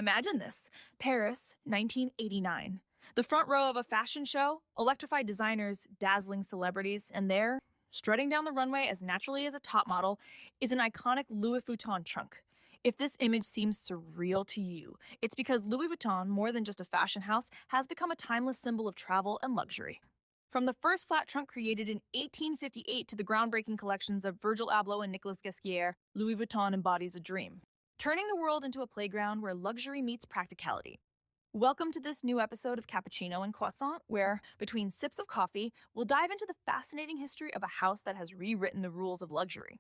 Imagine this: Paris, 1989. The front row of a fashion show, electrified designers, dazzling celebrities, and there, strutting down the runway as naturally as a top model, is an iconic Louis Vuitton trunk. If this image seems surreal to you, it's because Louis Vuitton, more than just a fashion house, has become a timeless symbol of travel and luxury. From the first flat trunk created in 1858 to the groundbreaking collections of Virgil Abloh and Nicolas Ghesquière, Louis Vuitton embodies a dream, turning the world into a playground where luxury meets practicality. Welcome to this new episode of Cappuccino and Croissant, where, between sips of coffee, we'll dive into the fascinating history of a house that has rewritten the rules of luxury.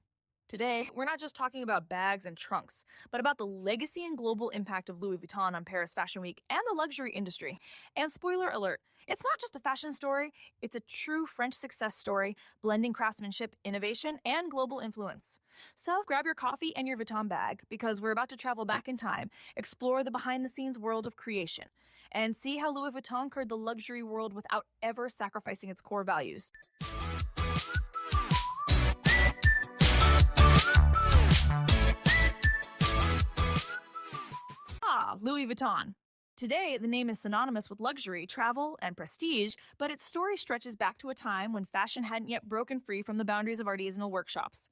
Today, we're not just talking about bags and trunks, but about the legacy and global impact of Louis Vuitton on Paris Fashion Week and the luxury industry. And spoiler alert, it's not just a fashion story, it's a true French success story, blending craftsmanship, innovation, and global influence. So grab your coffee and your Vuitton bag, because we're about to travel back in time, explore the behind-the-scenes world of creation, and see how Louis Vuitton conquered the luxury world without ever sacrificing its core values. Louis Vuitton. Today, the name is synonymous with luxury, travel, and prestige, but its story stretches back to a time when fashion hadn't yet broken free from the boundaries of artisanal workshops.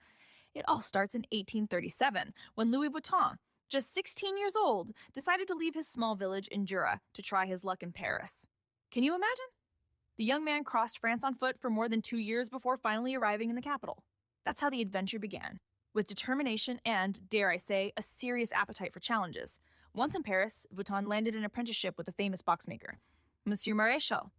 It all starts in 1837, when Louis Vuitton, just 16 years old, decided to leave his small village in Jura to try his luck in Paris. Can you imagine? The young man crossed France on foot for more than 2 years before finally arriving in the capital. That's how the adventure began, with determination and, dare I say, a serious appetite for challenges. Once in Paris, Vuitton landed an apprenticeship with a famous boxmaker, Monsieur Maréchal.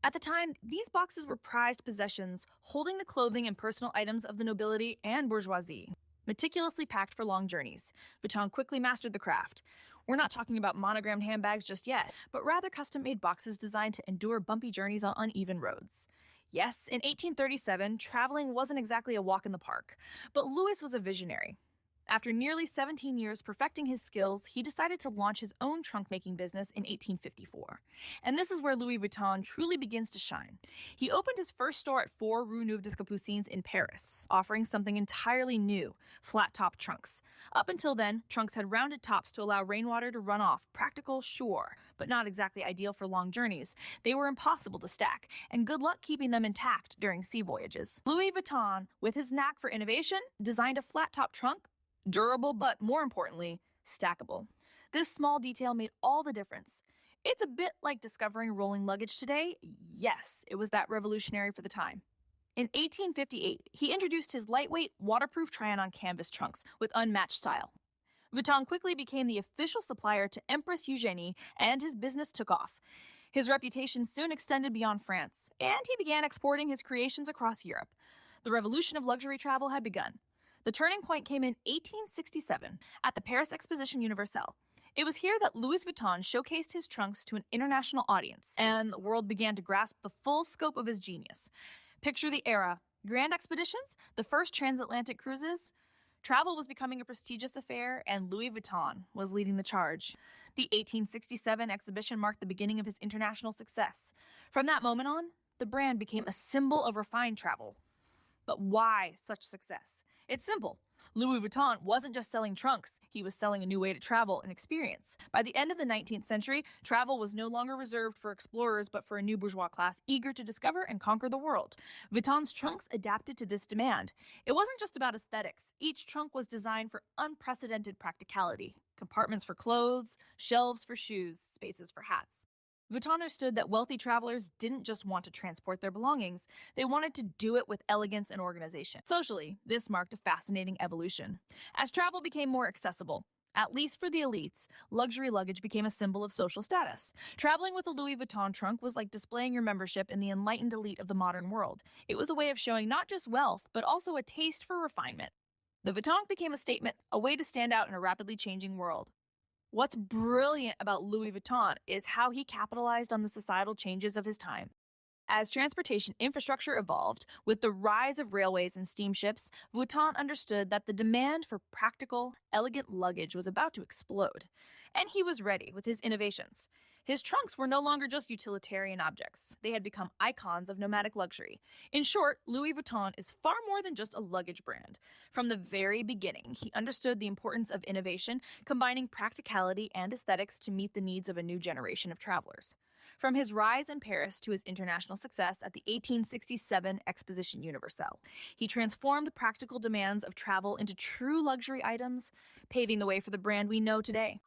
At the time, these boxes were prized possessions, holding the clothing and personal items of the nobility and bourgeoisie. Meticulously packed for long journeys, Vuitton quickly mastered the craft. We're not talking about monogrammed handbags just yet, but rather custom-made boxes designed to endure bumpy journeys on uneven roads. Yes, in 1837, traveling wasn't exactly a walk in the park, but Louis was a visionary. After nearly 17 years perfecting his skills, he decided to launch his own trunk-making business in 1854. And this is where Louis Vuitton truly begins to shine. He opened his first store at 4 Rue Neuve des Capucines in Paris, offering something entirely new: flat-top trunks. Up until then, trunks had rounded tops to allow rainwater to run off. Practical, sure, but not exactly ideal for long journeys. They were impossible to stack, and good luck keeping them intact during sea voyages. Louis Vuitton, with his knack for innovation, designed a flat-top trunk, durable, but more importantly, stackable. This small detail made all the difference. It's a bit like discovering rolling luggage today. Yes, it was that revolutionary for the time. In 1858, he introduced his lightweight, waterproof try-on canvas trunks with unmatched style. Vuitton quickly became the official supplier to Empress Eugénie, and his business took off. His reputation soon extended beyond France, and he began exporting his creations across Europe. The revolution of luxury travel had begun. The turning point came in 1867 at the Paris Exposition Universelle. It was here that Louis Vuitton showcased his trunks to an international audience, and the world began to grasp the full scope of his genius. Picture the era: grand expeditions, the first transatlantic cruises. Travel was becoming a prestigious affair, and Louis Vuitton was leading the charge. The 1867 exhibition marked the beginning of his international success. From that moment on, the brand became a symbol of refined travel. But why such success? It's simple. Louis Vuitton wasn't just selling trunks, he was selling a new way to travel and experience. By the end of the 19th century, travel was no longer reserved for explorers, but for a new bourgeois class eager to discover and conquer the world. Vuitton's trunks adapted to this demand. It wasn't just about aesthetics. Each trunk was designed for unprecedented practicality: compartments for clothes, shelves for shoes, spaces for hats. Vuitton understood that wealthy travelers didn't just want to transport their belongings, they wanted to do it with elegance and organization. Socially, this marked a fascinating evolution. As travel became more accessible, at least for the elites, luxury luggage became a symbol of social status. Traveling with a Louis Vuitton trunk was like displaying your membership in the enlightened elite of the modern world. It was a way of showing not just wealth, but also a taste for refinement. The Vuitton became a statement, a way to stand out in a rapidly changing world. What's brilliant about Louis Vuitton is how he capitalized on the societal changes of his time. As transportation infrastructure evolved, with the rise of railways and steamships, Vuitton understood that the demand for practical, elegant luggage was about to explode. And he was ready with his innovations. His trunks were no longer just utilitarian objects, they had become icons of nomadic luxury. In short, Louis Vuitton is far more than just a luggage brand. From the very beginning, he understood the importance of innovation, combining practicality and aesthetics to meet the needs of a new generation of travelers. From his rise in Paris to his international success at the 1867 Exposition Universelle, he transformed the practical demands of travel into true luxury items, paving the way for the brand we know today.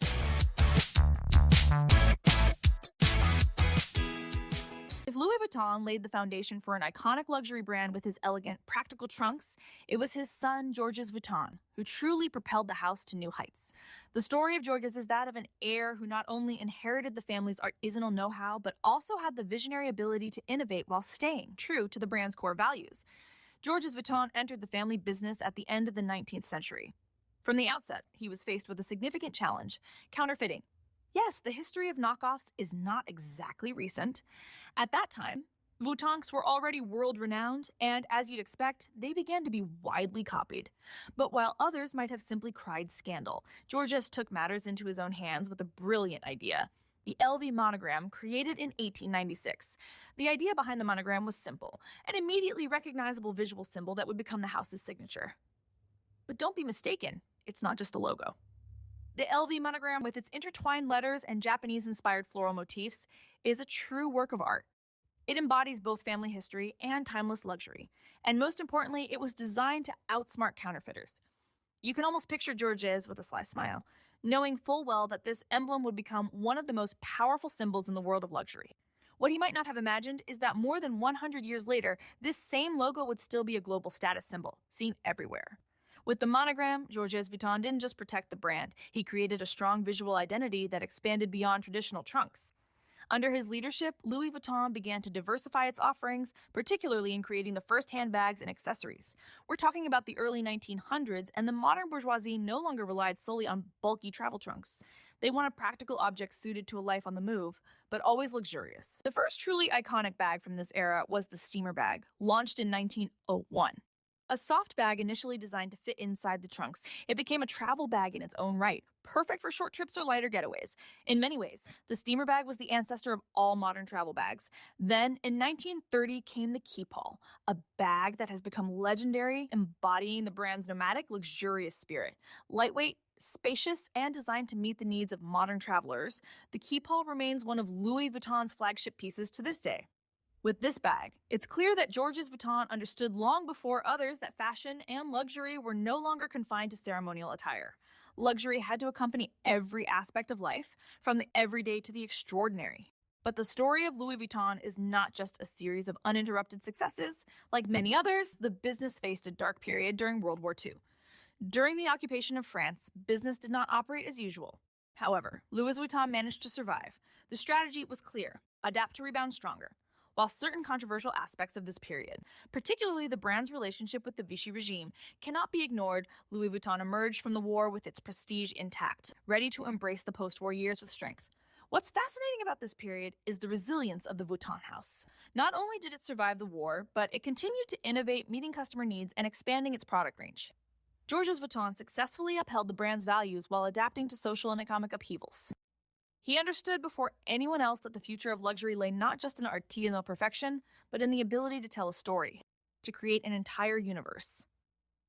If Louis Vuitton laid the foundation for an iconic luxury brand with his elegant, practical trunks, it was his son, Georges Vuitton, who truly propelled the house to new heights. The story of Georges is that of an heir who not only inherited the family's artisanal know-how, but also had the visionary ability to innovate while staying true to the brand's core values. Georges Vuitton entered the family business at the end of the 19th century. From the outset, he was faced with a significant challenge: counterfeiting. Yes, the history of knockoffs is not exactly recent. At that time, Vuittons were already world-renowned, and as you'd expect, they began to be widely copied. But while others might have simply cried scandal, Georges took matters into his own hands with a brilliant idea: the LV monogram, created in 1896. The idea behind the monogram was simple: an immediately recognizable visual symbol that would become the house's signature. But don't be mistaken, it's not just a logo. The LV monogram, with its intertwined letters and Japanese-inspired floral motifs, is a true work of art. It embodies both family history and timeless luxury, and most importantly, it was designed to outsmart counterfeiters. You can almost picture Georges with a sly smile, knowing full well that this emblem would become one of the most powerful symbols in the world of luxury. What he might not have imagined is that more than 100 years later, this same logo would still be a global status symbol, seen everywhere. With the monogram, Georges Vuitton didn't just protect the brand, he created a strong visual identity that expanded beyond traditional trunks. Under his leadership, Louis Vuitton began to diversify its offerings, particularly in creating the first handbags and accessories. We're talking about the early 1900s, and the modern bourgeoisie no longer relied solely on bulky travel trunks. They wanted practical objects suited to a life on the move, but always luxurious. The first truly iconic bag from this era was the steamer bag, launched in 1901. A soft bag initially designed to fit inside the trunks, it became a travel bag in its own right, perfect for short trips or lighter getaways. In many ways, the steamer bag was the ancestor of all modern travel bags. Then, in 1930, came the keepall, a bag that has become legendary, embodying the brand's nomadic, luxurious spirit. Lightweight, spacious, and designed to meet the needs of modern travelers, the keepall remains one of Louis Vuitton's flagship pieces to this day. With this bag, it's clear that Georges Vuitton understood long before others that fashion and luxury were no longer confined to ceremonial attire. Luxury had to accompany every aspect of life, from the everyday to the extraordinary. But the story of Louis Vuitton is not just a series of uninterrupted successes. Like many others, the business faced a dark period during World War II. During the occupation of France, business did not operate as usual. However, Louis Vuitton managed to survive. The strategy was clear: adapt to rebound stronger. While certain controversial aspects of this period, particularly the brand's relationship with the Vichy regime, cannot be ignored, Louis Vuitton emerged from the war with its prestige intact, ready to embrace the post-war years with strength. What's fascinating about this period is the resilience of the Vuitton house. Not only did it survive the war, but it continued to innovate, meeting customer needs and expanding its product range. Georges Vuitton successfully upheld the brand's values while adapting to social and economic upheavals. He understood before anyone else that the future of luxury lay not just in artisanal perfection, but in the ability to tell a story, to create an entire universe.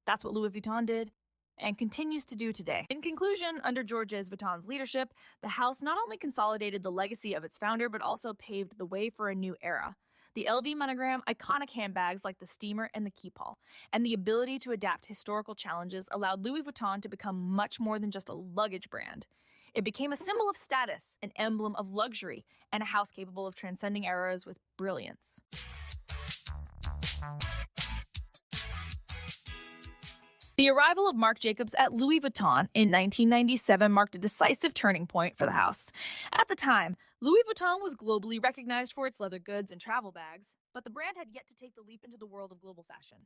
That's what Louis Vuitton did, and continues to do today. In conclusion, under Georges Vuitton's leadership, the house not only consolidated the legacy of its founder, but also paved the way for a new era. The LV monogram, iconic handbags like the steamer and the keepall, and the ability to adapt historical challenges allowed Louis Vuitton to become much more than just a luggage brand. It became a symbol of status, an emblem of luxury, and a house capable of transcending eras with brilliance. The arrival of Marc Jacobs at Louis Vuitton in 1997 marked a decisive turning point for the house. At the time, Louis Vuitton was globally recognized for its leather goods and travel bags, but the brand had yet to take the leap into the world of global fashion.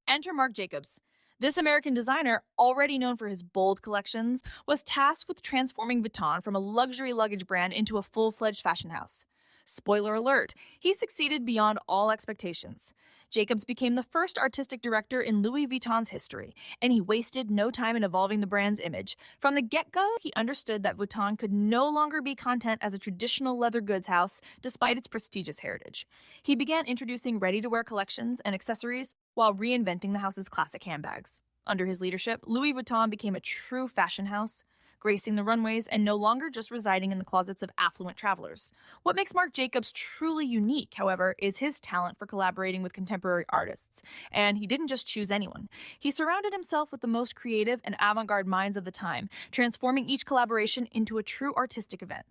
Enter Marc Jacobs. This American designer, already known for his bold collections, was tasked with transforming Vuitton from a luxury luggage brand into a full-fledged fashion house. Spoiler alert, he succeeded beyond all expectations. Jacobs became the first artistic director in Louis Vuitton's history, and he wasted no time in evolving the brand's image. From the get-go, he understood that Vuitton could no longer be content as a traditional leather goods house, despite its prestigious heritage. He began introducing ready-to-wear collections and accessories while reinventing the house's classic handbags. Under his leadership, Louis Vuitton became a true fashion house, gracing the runways and no longer just residing in the closets of affluent travelers. What makes Marc Jacobs truly unique, however, is his talent for collaborating with contemporary artists. And he didn't just choose anyone. He surrounded himself with the most creative and avant-garde minds of the time, transforming each collaboration into a true artistic event.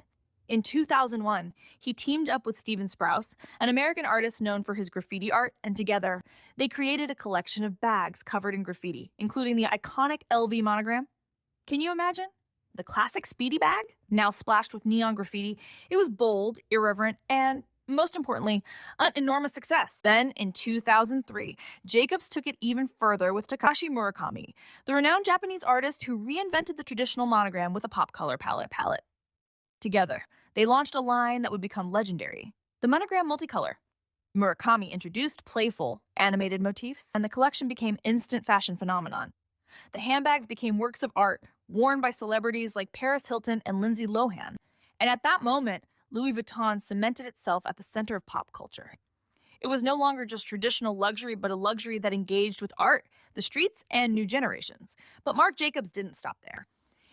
In 2001, he teamed up with Steven Sprouse, an American artist known for his graffiti art, and together, they created a collection of bags covered in graffiti, including the iconic LV monogram. Can you imagine? The classic Speedy bag, now splashed with neon graffiti. It was bold, irreverent, and, most importantly, an enormous success. Then, in 2003, Jacobs took it even further with Takashi Murakami, the renowned Japanese artist who reinvented the traditional monogram with a pop color palette. Together, they launched a line that would become legendary, the monogram multicolor. Murakami introduced playful, animated motifs, and the collection became instant fashion phenomenon. The handbags became works of art, worn by celebrities like Paris Hilton and Lindsay Lohan. And at that moment, Louis Vuitton cemented itself at the center of pop culture. It was no longer just traditional luxury, but a luxury that engaged with art, the streets, and new generations. But Marc Jacobs didn't stop there.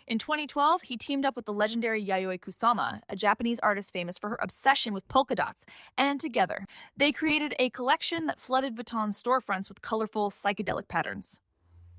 In 2012, he teamed up with the legendary Yayoi Kusama, a Japanese artist famous for her obsession with polka dots, and together, they created a collection that flooded Vuitton's storefronts with colorful, psychedelic patterns.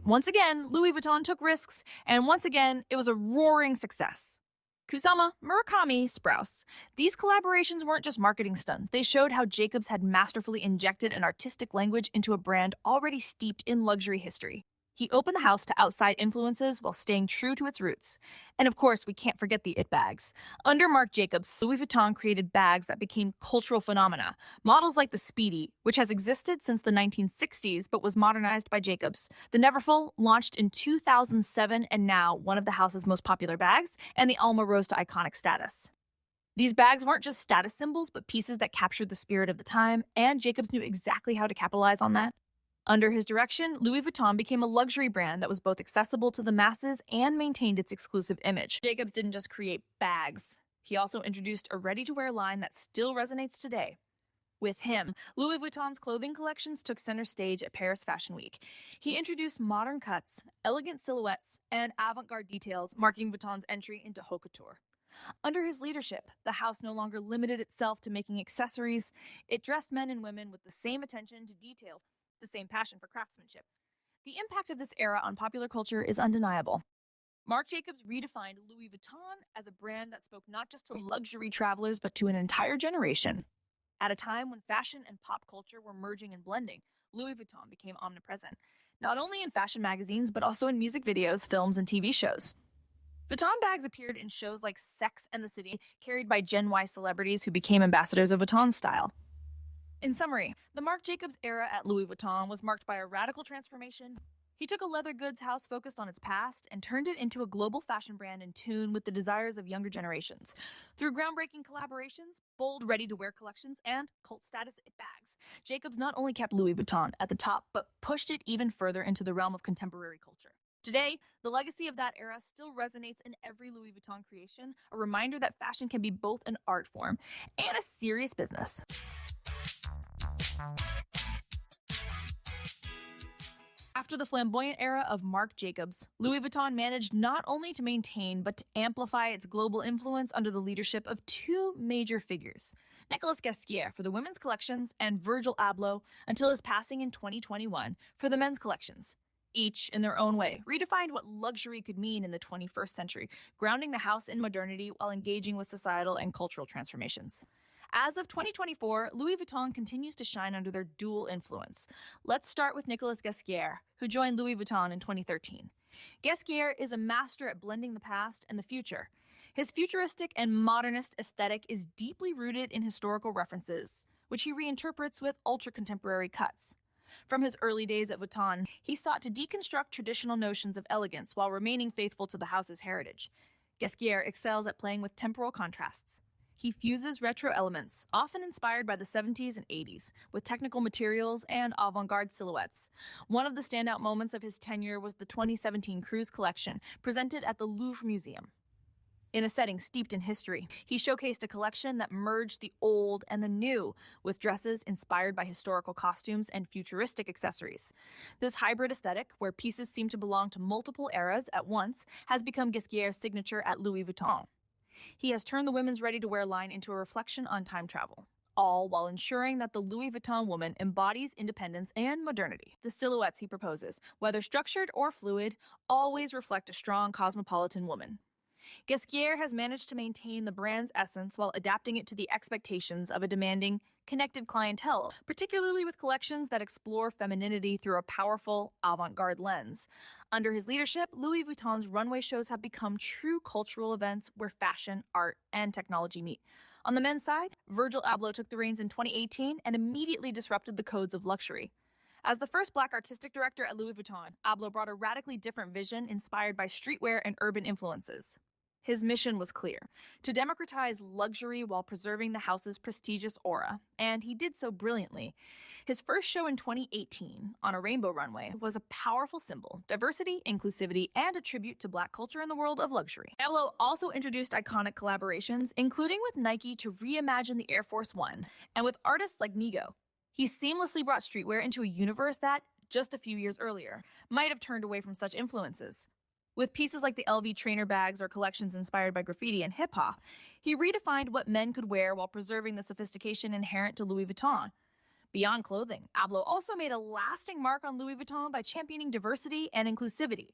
Once again, Louis Vuitton took risks, and once again, it was a roaring success. Kusama, Murakami, Sprouse. These collaborations weren't just marketing stunts. They showed how Jacobs had masterfully injected an artistic language into a brand already steeped in luxury history. He opened the house to outside influences while staying true to its roots. And of course, we can't forget the it bags. Under Marc Jacobs, Louis Vuitton created bags that became cultural phenomena. Models like the Speedy, which has existed since the 1960s but was modernized by Jacobs. The Neverfull launched in 2007 and now one of the house's most popular bags, and the Alma rose to iconic status. These bags weren't just status symbols, but pieces that captured the spirit of the time, and Jacobs knew exactly how to capitalize on that. Under his direction, Louis Vuitton became a luxury brand that was both accessible to the masses and maintained its exclusive image. Jacobs didn't just create bags. He also introduced a ready-to-wear line that still resonates today. With him, Louis Vuitton's clothing collections took center stage at Paris Fashion Week. He introduced modern cuts, elegant silhouettes, and avant-garde details, marking Vuitton's entry into haute couture. Under his leadership, the house no longer limited itself to making accessories. It dressed men and women with the same attention to detail, the same passion for craftsmanship. The impact of this era on popular culture is undeniable. Marc Jacobs redefined Louis Vuitton as a brand that spoke not just to luxury travelers, but to an entire generation. At a time when fashion and pop culture were merging and blending, Louis Vuitton became omnipresent, not only in fashion magazines, but also in music videos, films, and TV shows. Vuitton bags appeared in shows like Sex and the City, carried by Gen Y celebrities who became ambassadors of Vuitton's style. In summary, the Marc Jacobs era at Louis Vuitton was marked by a radical transformation. He took a leather goods house focused on its past and turned it into a global fashion brand in tune with the desires of younger generations. Through groundbreaking collaborations, bold ready-to-wear collections, and cult status bags, Jacobs not only kept Louis Vuitton at the top, but pushed it even further into the realm of contemporary culture. Today, the legacy of that era still resonates in every Louis Vuitton creation, a reminder that fashion can be both an art form and a serious business. After the flamboyant era of Marc Jacobs, Louis Vuitton managed not only to maintain but to amplify its global influence under the leadership of two major figures, Nicolas Ghesquière for the women's collections and Virgil Abloh until his passing in 2021 for the men's collections. Each, in their own way, redefined what luxury could mean in the 21st century, grounding the house in modernity while engaging with societal and cultural transformations. As of 2024, Louis Vuitton continues to shine under their dual influence. Let's start with Nicolas Ghesquière, who joined Louis Vuitton in 2013. Ghesquière is a master at blending the past and the future. His futuristic and modernist aesthetic is deeply rooted in historical references, which he reinterprets with ultra-contemporary cuts. From his early days at Vuitton, he sought to deconstruct traditional notions of elegance while remaining faithful to the house's heritage. Ghesquière excels at playing with temporal contrasts. He fuses retro elements, often inspired by the 70s and 80s, with technical materials and avant garde silhouettes. One of the standout moments of his tenure was the 2017 Cruise collection, presented at the Louvre Museum. In a setting steeped in history, he showcased a collection that merged the old and the new, with dresses inspired by historical costumes and futuristic accessories. This hybrid aesthetic, where pieces seem to belong to multiple eras at once, has become Ghesquiere's signature at Louis Vuitton. He has turned the women's ready-to-wear line into a reflection on time travel, all while ensuring that the Louis Vuitton woman embodies independence and modernity. The silhouettes he proposes, whether structured or fluid, always reflect a strong cosmopolitan woman. Ghesquiere has managed to maintain the brand's essence while adapting it to the expectations of a demanding, connected clientele, particularly with collections that explore femininity through a powerful, avant-garde lens. Under his leadership, Louis Vuitton's runway shows have become true cultural events where fashion, art, and technology meet. On the men's side, Virgil Abloh took the reins in 2018 and immediately disrupted the codes of luxury. As the first Black artistic director at Louis Vuitton, Abloh brought a radically different vision inspired by streetwear and urban influences. His mission was clear: to democratize luxury while preserving the house's prestigious aura, and he did so brilliantly. His first show in 2018, on a rainbow runway, was a powerful symbol: diversity, inclusivity, and a tribute to Black culture in the world of luxury. Abloh also introduced iconic collaborations, including with Nike to reimagine the Air Force One, and with artists like Nigo. He seamlessly brought streetwear into a universe that, just a few years earlier, might have turned away from such influences. With pieces like the LV trainer bags or collections inspired by graffiti and hip-hop, he redefined what men could wear while preserving the sophistication inherent to Louis Vuitton. Beyond clothing, Abloh also made a lasting mark on Louis Vuitton by championing diversity and inclusivity.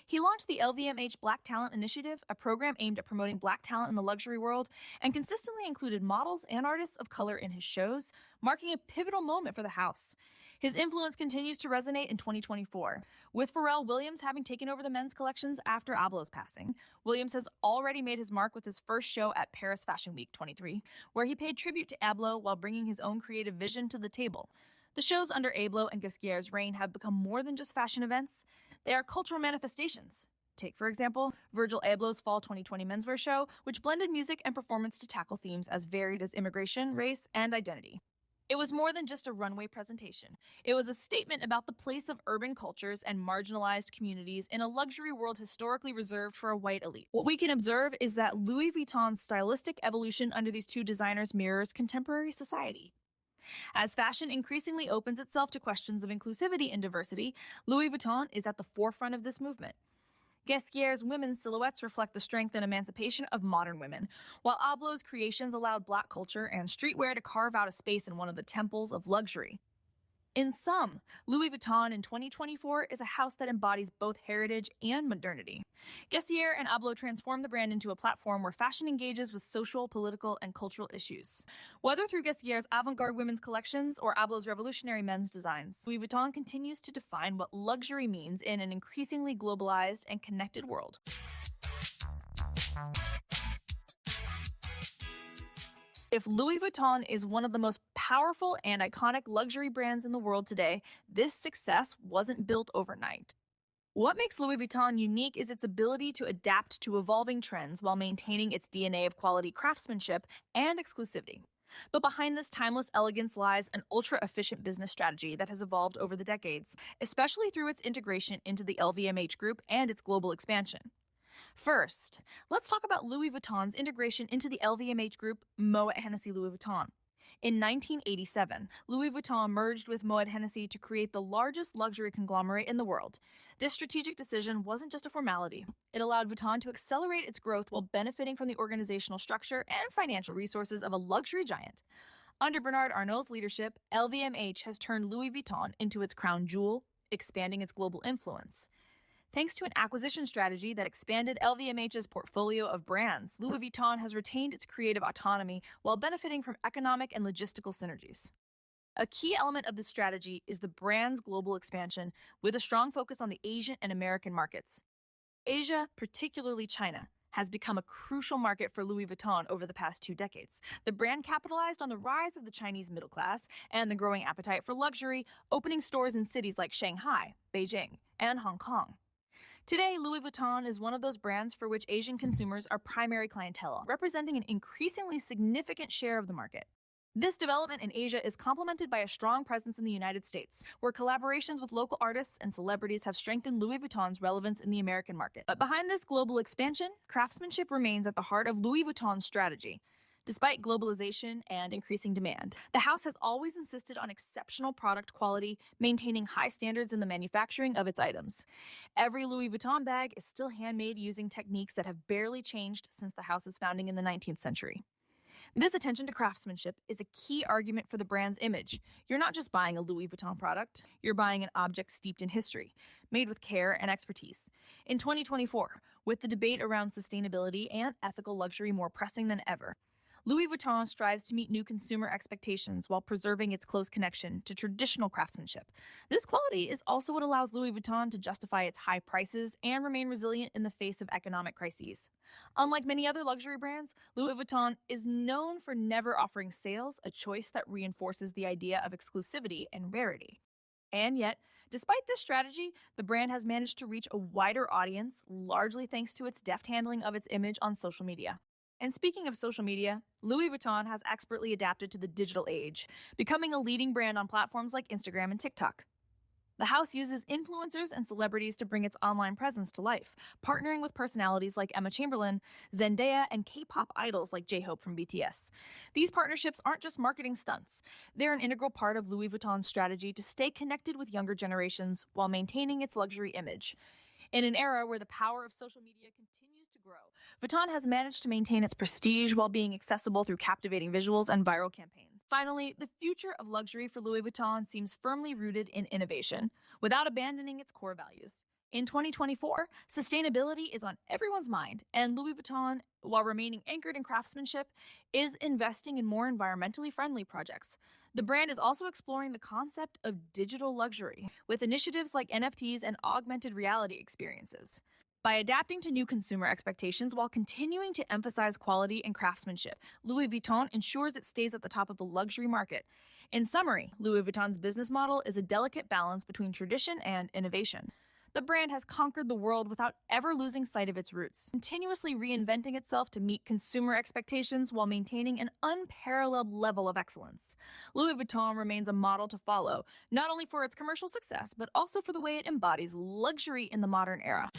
He launched the LVMH Black Talent Initiative, a program aimed at promoting Black talent in the luxury world, and consistently included models and artists of color in his shows, marking a pivotal moment for the house. His influence continues to resonate in 2024. With Pharrell Williams having taken over the men's collections after Abloh's passing, Williams has already made his mark with his first show at Paris Fashion Week 23, where he paid tribute to Abloh while bringing his own creative vision to the table. The shows under Abloh and Ghesquiere's reign have become more than just fashion events. They are cultural manifestations. Take, for example, Virgil Abloh's Fall 2020 menswear show, which blended music and performance to tackle themes as varied as immigration, race, and identity. It was more than just a runway presentation. It was a statement about the place of urban cultures and marginalized communities in a luxury world historically reserved for a white elite. What we can observe is that Louis Vuitton's stylistic evolution under these two designers mirrors contemporary society. As fashion increasingly opens itself to questions of inclusivity and diversity, Louis Vuitton is at the forefront of this movement. Ghesquiere's women's silhouettes reflect the strength and emancipation of modern women, while Abloh's creations allowed Black culture and streetwear to carve out a space in one of the temples of luxury. In sum, Louis Vuitton in 2024 is a house that embodies both heritage and modernity. Ghesquiere and Abloh transformed the brand into a platform where fashion engages with social, political, and cultural issues. Whether through Ghesquiere's avant-garde women's collections or Abloh's revolutionary men's designs, Louis Vuitton continues to define what luxury means in an increasingly globalized and connected world. If Louis Vuitton is one of the most powerful and iconic luxury brands in the world today, this success wasn't built overnight. What makes Louis Vuitton unique is its ability to adapt to evolving trends while maintaining its DNA of quality craftsmanship and exclusivity. But behind this timeless elegance lies an ultra-efficient business strategy that has evolved over the decades, especially through its integration into the LVMH group and its global expansion. First, let's talk about Louis Vuitton's integration into the LVMH group Moet Hennessy Louis Vuitton. In 1987, Louis Vuitton merged with Moet Hennessy to create the largest luxury conglomerate in the world. This strategic decision wasn't just a formality. It allowed Vuitton to accelerate its growth while benefiting from the organizational structure and financial resources of a luxury giant. Under Bernard Arnault's leadership, LVMH has turned Louis Vuitton into its crown jewel, expanding its global influence. Thanks to an acquisition strategy that expanded LVMH's portfolio of brands, Louis Vuitton has retained its creative autonomy while benefiting from economic and logistical synergies. A key element of this strategy is the brand's global expansion, with a strong focus on the Asian and American markets. Asia, particularly China, has become a crucial market for Louis Vuitton over the past 2 decades. The brand capitalized on the rise of the Chinese middle class and the growing appetite for luxury, opening stores in cities like Shanghai, Beijing, and Hong Kong. Today, Louis Vuitton is one of those brands for which Asian consumers are primary clientele, representing an increasingly significant share of the market. This development in Asia is complemented by a strong presence in the United States, where collaborations with local artists and celebrities have strengthened Louis Vuitton's relevance in the American market. But behind this global expansion, craftsmanship remains at the heart of Louis Vuitton's strategy. Despite globalization and increasing demand, the house has always insisted on exceptional product quality, maintaining high standards in the manufacturing of its items. Every Louis Vuitton bag is still handmade using techniques that have barely changed since the house's founding in the 19th century. This attention to craftsmanship is a key argument for the brand's image. You're not just buying a Louis Vuitton product, you're buying an object steeped in history, made with care and expertise. In 2024, with the debate around sustainability and ethical luxury more pressing than ever, Louis Vuitton strives to meet new consumer expectations while preserving its close connection to traditional craftsmanship. This quality is also what allows Louis Vuitton to justify its high prices and remain resilient in the face of economic crises. Unlike many other luxury brands, Louis Vuitton is known for never offering sales, a choice that reinforces the idea of exclusivity and rarity. And yet, despite this strategy, the brand has managed to reach a wider audience, largely thanks to its deft handling of its image on social media. And speaking of social media, Louis Vuitton has expertly adapted to the digital age, becoming a leading brand on platforms like Instagram and TikTok. The house uses influencers and celebrities to bring its online presence to life, partnering with personalities like Emma Chamberlain, Zendaya, and K-pop idols like J-Hope from BTS. These partnerships aren't just marketing stunts. They're an integral part of Louis Vuitton's strategy to stay connected with younger generations while maintaining its luxury image. In an era where the power of social media continues to grow, Vuitton has managed to maintain its prestige while being accessible through captivating visuals and viral campaigns. Finally, the future of luxury for Louis Vuitton seems firmly rooted in innovation, without abandoning its core values. In 2024, sustainability is on everyone's mind, and Louis Vuitton, while remaining anchored in craftsmanship, is investing in more environmentally friendly projects. The brand is also exploring the concept of digital luxury, with initiatives like NFTs and augmented reality experiences. By adapting to new consumer expectations while continuing to emphasize quality and craftsmanship, Louis Vuitton ensures it stays at the top of the luxury market. In summary, Louis Vuitton's business model is a delicate balance between tradition and innovation. The brand has conquered the world without ever losing sight of its roots, continuously reinventing itself to meet consumer expectations while maintaining an unparalleled level of excellence. Louis Vuitton remains a model to follow, not only for its commercial success, but also for the way it embodies luxury in the modern era.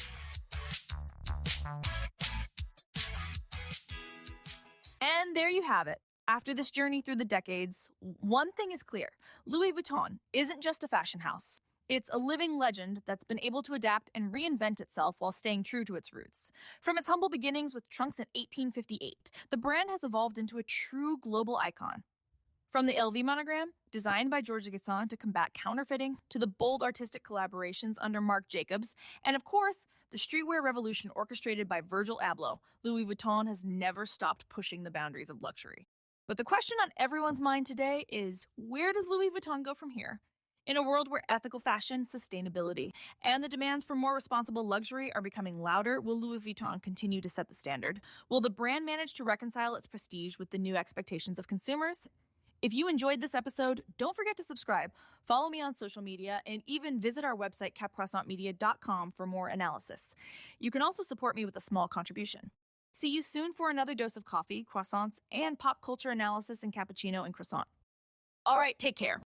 And there you have it. After this journey through the decades, one thing is clear: Louis Vuitton isn't just a fashion house. It's a living legend that's been able to adapt and reinvent itself while staying true to its roots. From its humble beginnings with trunks in 1858, the brand has evolved into a true global icon. From the LV monogram, designed by Georges Gasson to combat counterfeiting, to the bold artistic collaborations under Marc Jacobs, and of course, the streetwear revolution orchestrated by Virgil Abloh, Louis Vuitton has never stopped pushing the boundaries of luxury. But the question on everyone's mind today is, where does Louis Vuitton go from here? In a world where ethical fashion, sustainability, and the demands for more responsible luxury are becoming louder, will Louis Vuitton continue to set the standard? Will the brand manage to reconcile its prestige with the new expectations of consumers? If you enjoyed this episode, don't forget to subscribe, follow me on social media, and even visit our website, capcroissantmedia.com, for more analysis. You can also support me with a small contribution. See you soon for another dose of coffee, croissants, and pop culture analysis in cappuccino and croissant. All right, take care.